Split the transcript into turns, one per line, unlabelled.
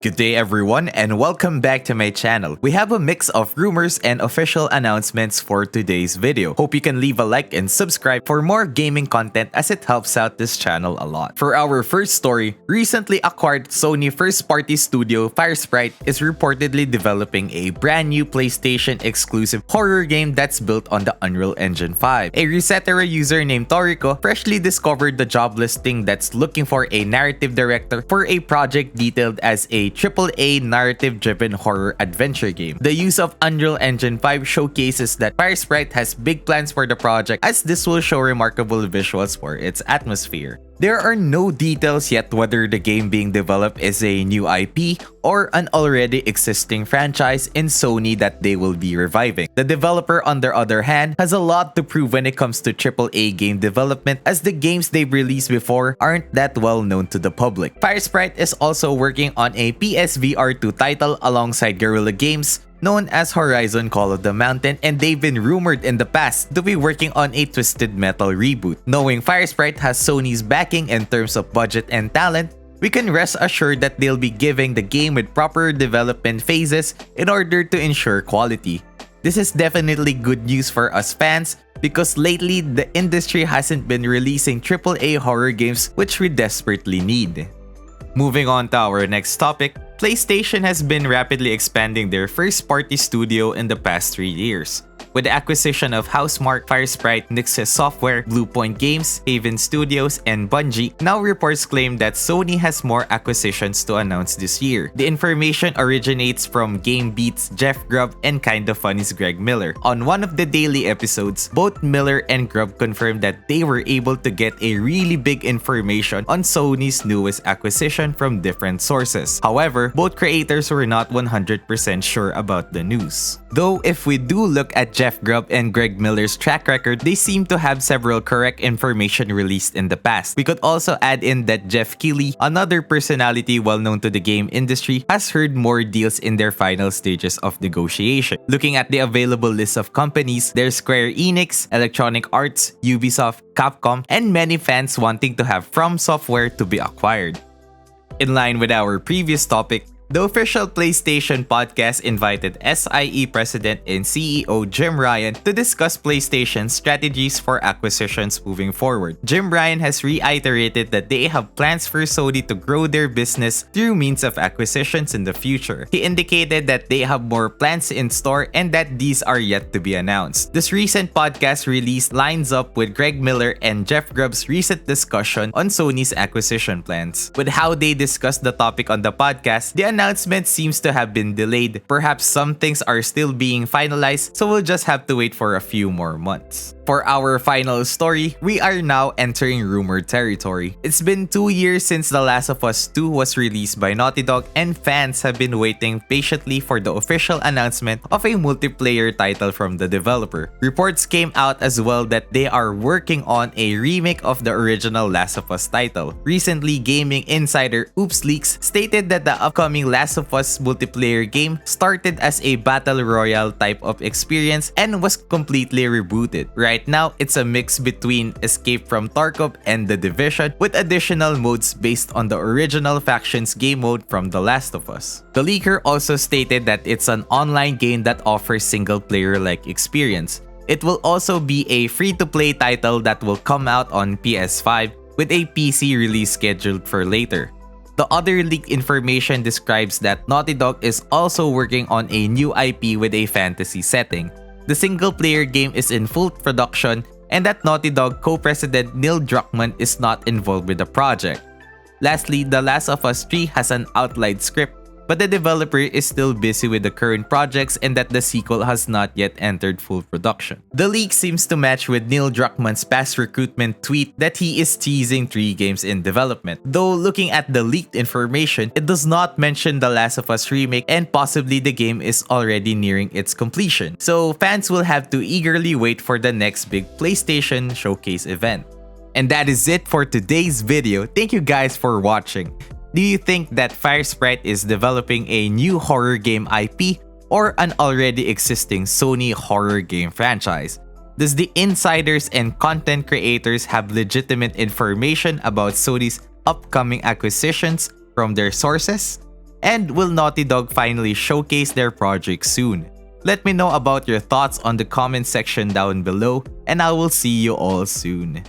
Good day everyone and welcome back to my channel. We have a mix of rumors and official announcements for today's video. Hope you can leave a like and subscribe for more gaming content as it helps out this channel a lot. For our first story, recently acquired Sony first-party studio Firesprite is reportedly developing a brand new PlayStation exclusive horror game that's built on the Unreal Engine 5. A Resetera user named Toriko freshly discovered the job listing that's looking for a narrative director for a project detailed as a AAA narrative-driven horror adventure game. The use of Unreal Engine 5 showcases that Firesprite has big plans for the project, as this will show remarkable visuals for its atmosphere. There are no details yet whether the game being developed is a new IP or an already existing franchise in Sony that they will be reviving. The developer, on the other hand, has a lot to prove when it comes to AAA game development, as the games they've released before aren't that well known to the public. Firesprite is also working on a PSVR 2 title alongside Guerrilla Games, known as Horizon Call of the Mountain, and they've been rumored in the past to be working on a Twisted Metal reboot. Knowing Firesprite has Sony's backing in terms of budget and talent, we can rest assured that they'll be giving the game with proper development phases in order to ensure quality. This is definitely good news for us fans, because lately the industry hasn't been releasing AAA horror games, which we desperately need. Moving on to our next topic, PlayStation has been rapidly expanding their first-party studio in the past 3 years. With the acquisition of Housemarque, Firesprite, Nixxes Software, Bluepoint Games, Haven Studios, and Bungie, now reports claim that Sony has more acquisitions to announce this year. The information originates from GameBeat's Jeff Grubb and Kinda Funny's Greg Miller. On one of the daily episodes, both Miller and Grubb confirmed that they were able to get a really big information on Sony's newest acquisition from different sources. However, both creators were not 100% sure about the news. Though if we do look at Jeff Grubb and Greg Miller's track record, they seem to have several correct information released in the past. We could also add in that Jeff Keighley, another personality well known to the game industry, has heard more deals in their final stages of negotiation. Looking at the available list of companies, there's Square Enix, Electronic Arts, Ubisoft, Capcom, and many fans wanting to have From Software to be acquired. In line with our previous topic, the official PlayStation podcast invited SIE President and CEO Jim Ryan to discuss PlayStation's strategies for acquisitions moving forward. Jim Ryan has reiterated that they have plans for Sony to grow their business through means of acquisitions in the future. He indicated that they have more plans in store and that these are yet to be announced. This recent podcast release lines up with Greg Miller and Jeff Grubb's recent discussion on Sony's acquisition plans. With how they discussed the topic on the podcast, the announcement seems to have been delayed. Perhaps some things are still being finalized, so we'll just have to wait for a few more months. For our final story, we are now entering rumor territory. It's been 2 years since The Last of Us 2 was released by Naughty Dog, and fans have been waiting patiently for the official announcement of a multiplayer title from the developer. Reports came out as well that they are working on a remake of the original Last of Us title. Recently, gaming insider Oops Leaks stated that the upcoming Last of Us multiplayer game started as a battle royale type of experience and was completely rebooted. Right now, it's a mix between Escape from Tarkov and The Division, with additional modes based on the original faction's game mode from The Last of Us. The leaker also stated that it's an online game that offers single-player-like experience. It will also be a free-to-play title that will come out on PS5, with a PC release scheduled for later. The other leaked information describes that Naughty Dog is also working on a new IP with a fantasy setting. The single-player game is in full production, and that Naughty Dog co-president Neil Druckmann is not involved with the project. Lastly, The Last of Us 3 has an outlined script, but the developer is still busy with the current projects and that the sequel has not yet entered full production. The leak seems to match with Neil Druckmann's past recruitment tweet that he is teasing 3 games in development. Though looking at the leaked information, it does not mention The Last of Us remake, and possibly the game is already nearing its completion. So fans will have to eagerly wait for the next big PlayStation showcase event. And that is it for today's video. Thank you guys for watching. Do you think that Firesprite is developing a new horror game IP or an already existing Sony horror game franchise? Does the insiders and content creators have legitimate information about Sony's upcoming acquisitions from their sources? And will Naughty Dog finally showcase their project soon? Let me know about your thoughts on the comment section down below, and I will see you all soon.